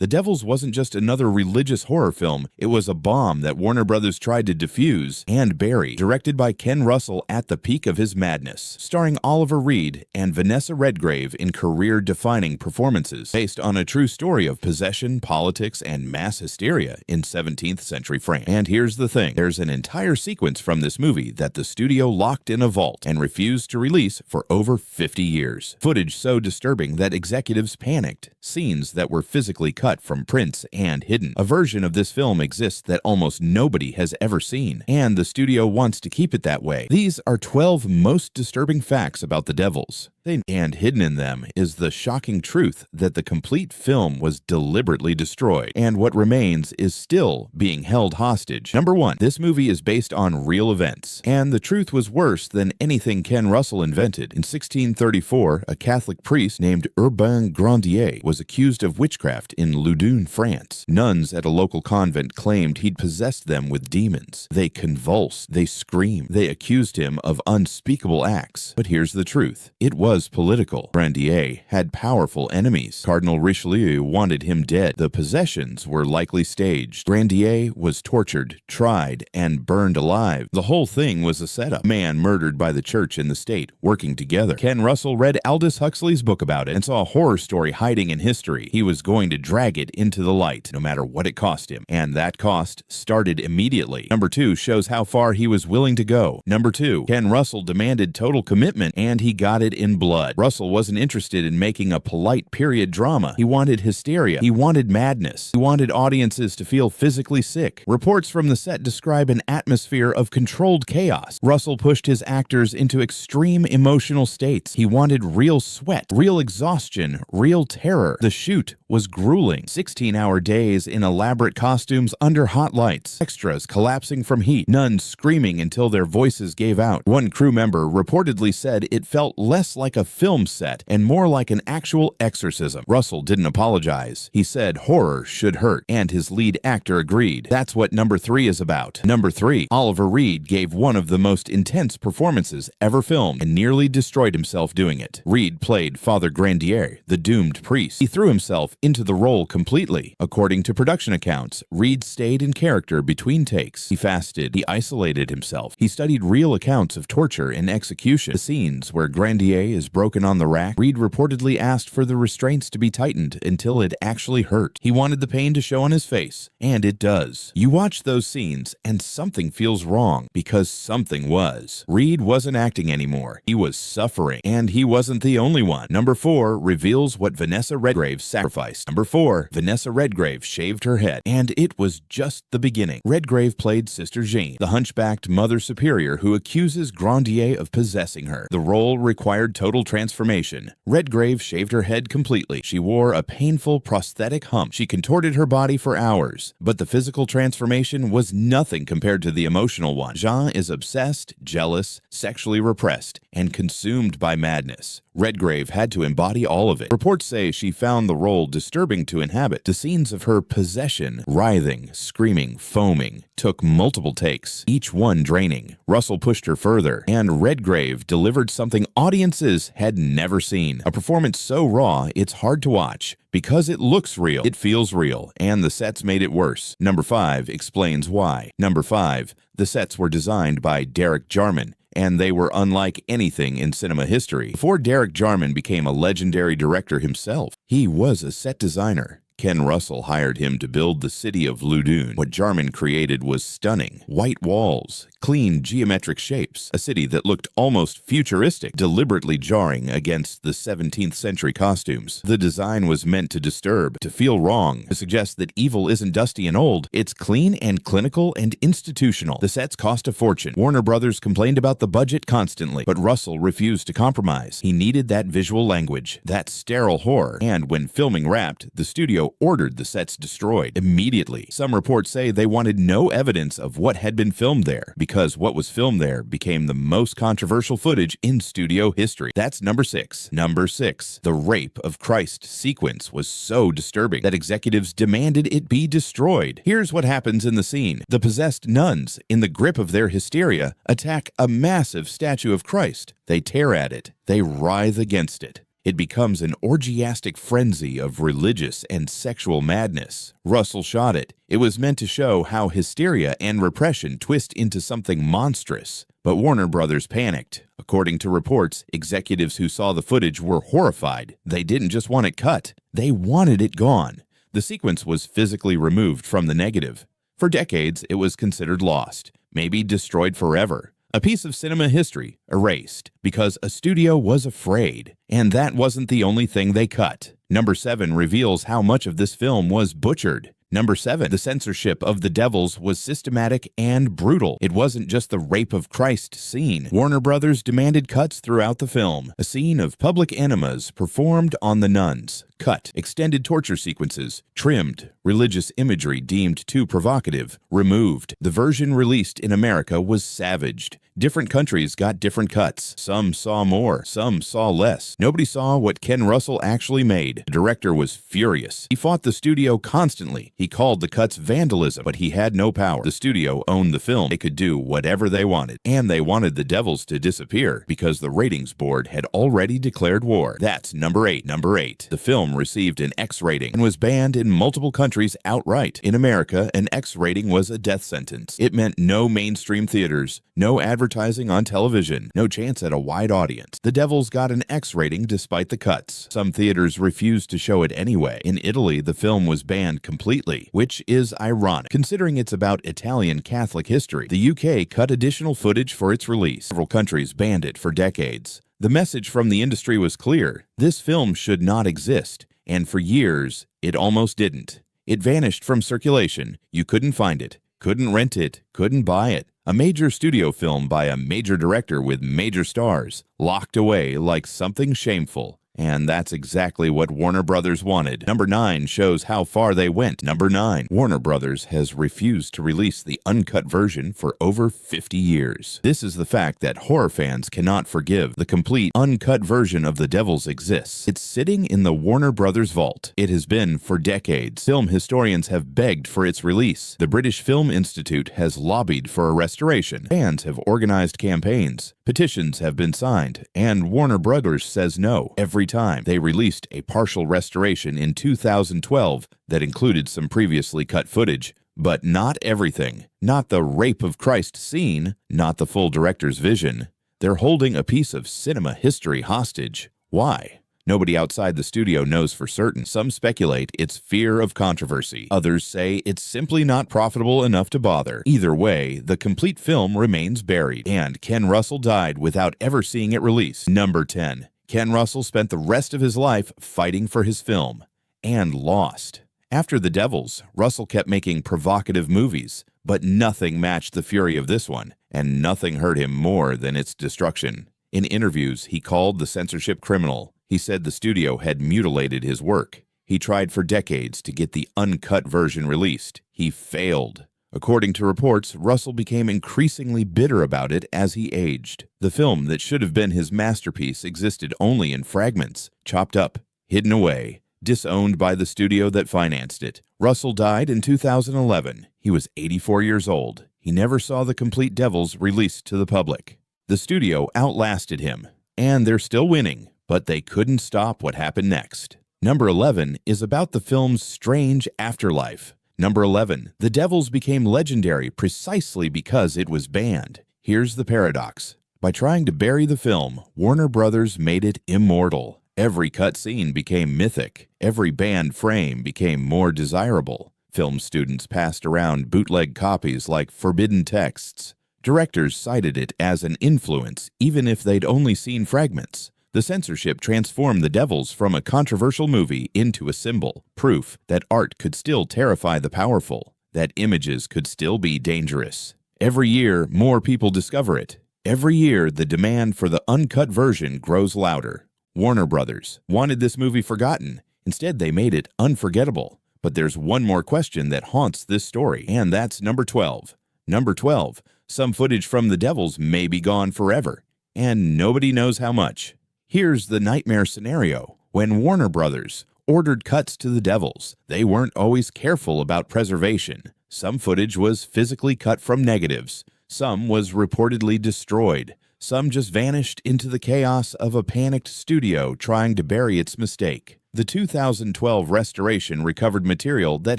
The Devils wasn't just another religious horror film, it was a bomb that Warner Bros. Tried to defuse and bury, directed by Ken Russell at the peak of his madness, starring Oliver Reed and Vanessa Redgrave in career-defining performances, based on a true story of possession, politics, and mass hysteria in 17th century France. And here's the thing, there's an entire sequence from this movie that the studio locked in a vault and refused to release for over 50 years. Footage so disturbing that executives panicked. Scenes that were physically cut from prints and hidden. A version of this film exists that almost nobody has ever seen, and the studio wants to keep it that way. These are 12 most disturbing facts about the Devils. And hidden in them is the shocking truth that the complete film was deliberately destroyed, and what remains is still being held hostage. Number 1. This movie is based on real events, and the truth was worse than anything Ken Russell invented. In 1634, a Catholic priest named Urbain Grandier was accused of witchcraft in Loudun, France. Nuns at a local convent claimed he'd possessed them with demons. They convulsed, they screamed, they accused him of unspeakable acts. But here's the truth. It was political. Grandier had powerful enemies. Cardinal Richelieu wanted him dead. The possessions were likely staged. Grandier was tortured, tried, and burned alive. The whole thing was a setup. Man murdered by the church and the state, working together. Ken Russell read Aldous Huxley's book about it and saw a horror story hiding in history. He was going to drag it into the light, no matter what it cost him. And that cost started immediately. Number 2 shows how far he was willing to go. Number 2, Ken Russell demanded total commitment, and he got it in blood. Russell wasn't interested in making a polite period drama. He wanted hysteria. He wanted madness. He wanted audiences to feel physically sick. Reports from the set describe an atmosphere of controlled chaos. Russell pushed his actors into extreme emotional states. He wanted real sweat, real exhaustion, real terror. The shoot was grueling. 16-hour days in elaborate costumes under hot lights. Extras collapsing from heat. Nuns screaming until their voices gave out. One crew member reportedly said it felt less like a film set and more like an actual exorcism. Russell didn't apologize. He said horror should hurt, and his lead actor agreed. That's what number 3 is about. Number 3, Oliver Reed gave one of the most intense performances ever filmed and nearly destroyed himself doing it. Reed played Father Grandier, the doomed priest. He threw himself into the role completely. According to production accounts, Reed stayed in character between takes. He fasted. He isolated himself. He studied real accounts of torture and execution. The scenes where Grandier is broken on the rack, Reed reportedly asked for the restraints to be tightened until it actually hurt. He wanted the pain to show on his face, and it does. You watch those scenes, and something feels wrong, because something was. Reed wasn't acting anymore. He was suffering, and he wasn't the only one. Number 4 reveals what Vanessa Redgrave sacrificed. Number 4, Vanessa Redgrave shaved her head, and it was just the beginning. Redgrave played Sister Jean, the hunchbacked Mother Superior who accuses Grandier of possessing her. The role required total transformation. Redgrave shaved her head completely. She wore a painful prosthetic hump. She contorted her body for hours, but the physical transformation was nothing compared to the emotional one. Jean is obsessed, jealous, sexually repressed, and consumed by madness. Redgrave had to embody all of it. Reports say she found the role disturbing to inhabit. The scenes of her possession, writhing, screaming, foaming, took multiple takes, each one draining. Russell pushed her further, and Redgrave delivered something audiences had never seen. A performance so raw, it's hard to watch. Because it looks real, it feels real, and the sets made it worse. Number 5 explains why. Number 5, the sets were designed by Derek Jarman, and they were unlike anything in cinema history. Before Derek Jarman became a legendary director himself, he was a set designer. Ken Russell hired him to build the city of Loudun. What Jarman created was stunning. White walls, clean geometric shapes, a city that looked almost futuristic, deliberately jarring against the 17th century costumes. The design was meant to disturb, to feel wrong, to suggest that evil isn't dusty and old. It's clean and clinical and institutional. The sets cost a fortune. Warner Bros. Complained about the budget constantly, but Russell refused to compromise. He needed that visual language, that sterile horror, and when filming wrapped, the studio ordered the sets destroyed immediately. Some reports say they wanted no evidence of what had been filmed there, because what was filmed there became the most controversial footage in studio history. That's number 6. Number 6. The rape of Christ sequence was so disturbing that executives demanded it be destroyed. Here's what happens in the scene. The possessed nuns, in the grip of their hysteria, attack a massive statue of Christ. They tear at it. They writhe against it. It becomes an orgiastic frenzy of religious and sexual madness. Russell shot it. It was meant to show how hysteria and repression twist into something monstrous. But Warner Bros. Panicked. According to reports, executives who saw the footage were horrified. They didn't just want it cut, they wanted it gone. The sequence was physically removed from the negative. For decades, it was considered lost, maybe destroyed forever. A piece of cinema history erased because a studio was afraid. And that wasn't the only thing they cut. Number 7 reveals how much of this film was butchered. Number 7, the censorship of the devils was systematic and brutal. It wasn't just the rape of Christ scene. Warner Bros. Demanded cuts throughout the film. A scene of public enemas performed on the nuns. Cut. Extended torture sequences. Trimmed. Religious imagery deemed too provocative. Removed. The version released in America was savaged. Different countries got different cuts. Some saw more, some saw less. Nobody saw what Ken Russell actually made. The director was furious. He fought the studio constantly. He called the cuts vandalism, but he had no power. The studio owned the film. They could do whatever they wanted. And they wanted the devils to disappear because the ratings board had already declared war. That's number 8. Number 8. The film received an X rating and was banned in multiple countries outright. In America, an X rating was a death sentence. It meant no mainstream theaters, no advertising on television, no chance at a wide audience. The Devils got an X rating despite the cuts. Some theaters refused to show it anyway. In Italy, the film was banned completely, which is ironic, considering it's about Italian Catholic history. The UK cut additional footage for its release. Several countries banned it for decades. The message from the industry was clear. This film should not exist, and for years, it almost didn't. It vanished from circulation. You couldn't find it, couldn't rent it, couldn't buy it. A major studio film by a major director with major stars, locked away like something shameful. And that's exactly what Warner Bros. Wanted. Number 9 shows how far they went. Number 9. Warner Bros. Has refused to release the uncut version for over 50 years. This is the fact that horror fans cannot forgive. The complete uncut version of The Devils exists. It's sitting in the Warner Bros. Vault. It has been for decades. Film historians have begged for its release. The British Film Institute has lobbied for a restoration. Fans have organized campaigns. Petitions have been signed. And Warner Bros. Says no. Every time. They released a partial restoration in 2012 that included some previously cut footage, but not everything. Not the rape of Christ scene, not the full director's vision. They're holding a piece of cinema history hostage. Why? Nobody outside the studio knows for certain. Some speculate it's fear of controversy. Others say it's simply not profitable enough to bother. Either way, the complete film remains buried, and Ken Russell died without ever seeing it released. Number 10. Ken Russell spent the rest of his life fighting for his film, and lost. After The Devils, Russell kept making provocative movies, but nothing matched the fury of this one, and nothing hurt him more than its destruction. In interviews, he called the censorship criminal. He said the studio had mutilated his work. He tried for decades to get the uncut version released. He failed. According to reports, Russell became increasingly bitter about it as he aged. The film that should have been his masterpiece existed only in fragments, chopped up, hidden away, disowned by the studio that financed it. Russell died in 2011. He was 84 years old. He never saw the complete Devils released to the public. The studio outlasted him, and they're still winning, but they couldn't stop what happened next. Number 11 is about the film's strange afterlife. Number 11. The Devils became legendary precisely because it was banned. Here's the paradox. By trying to bury the film, Warner Bros. Made it immortal. Every cut scene became mythic. Every banned frame became more desirable. Film students passed around bootleg copies like forbidden texts. Directors cited it as an influence, even if they'd only seen fragments. The censorship transformed The Devils from a controversial movie into a symbol, proof that art could still terrify the powerful, that images could still be dangerous. Every year, more people discover it. Every year, the demand for the uncut version grows louder. Warner Bros. Wanted this movie forgotten. Instead, they made it unforgettable. But there's one more question that haunts this story, and that's number 12. Number 12. Some footage from The Devils may be gone forever, and nobody knows how much. Here's the nightmare scenario. When Warner Bros. Ordered cuts to The Devils, they weren't always careful about preservation. Some footage was physically cut from negatives. Some was reportedly destroyed. Some just vanished into the chaos of a panicked studio trying to bury its mistake. The 2012 restoration recovered material that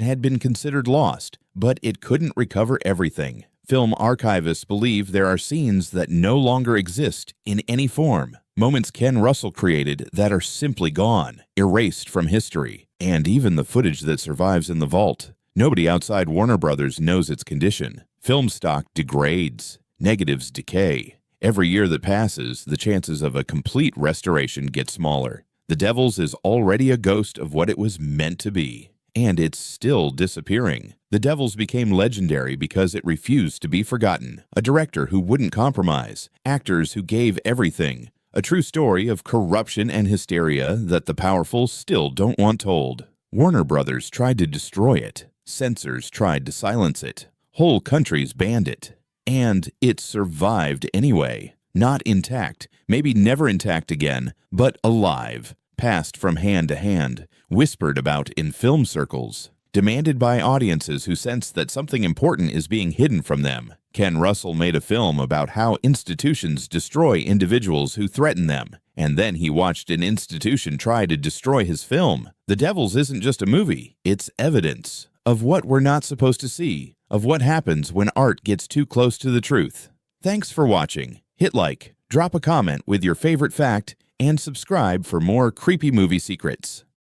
had been considered lost, but it couldn't recover everything. Film archivists believe there are scenes that no longer exist in any form. Moments Ken Russell created that are simply gone, erased from history, and even the footage that survives in the vault. Nobody outside Warner Bros. Knows its condition. Film stock degrades. Negatives decay. Every year that passes, the chances of a complete restoration get smaller. The Devils is already a ghost of what it was meant to be. And it's still disappearing. The Devils became legendary because it refused to be forgotten. A director who wouldn't compromise. Actors who gave everything. A true story of corruption and hysteria that the powerful still don't want told. Warner Brothers tried to destroy it. Censors tried to silence it. Whole countries banned it. And it survived anyway. Not intact, maybe never intact again, but alive. Passed from hand to hand, whispered about in film circles, demanded by audiences who sense that something important is being hidden from them. Ken Russell made a film about how institutions destroy individuals who threaten them, and then he watched an institution try to destroy his film. The Devils isn't just a movie, it's evidence of what we're not supposed to see, of what happens when art gets too close to the truth. Thanks for watching. Hit like, drop a comment with your favorite fact, and subscribe for more creepy movie secrets.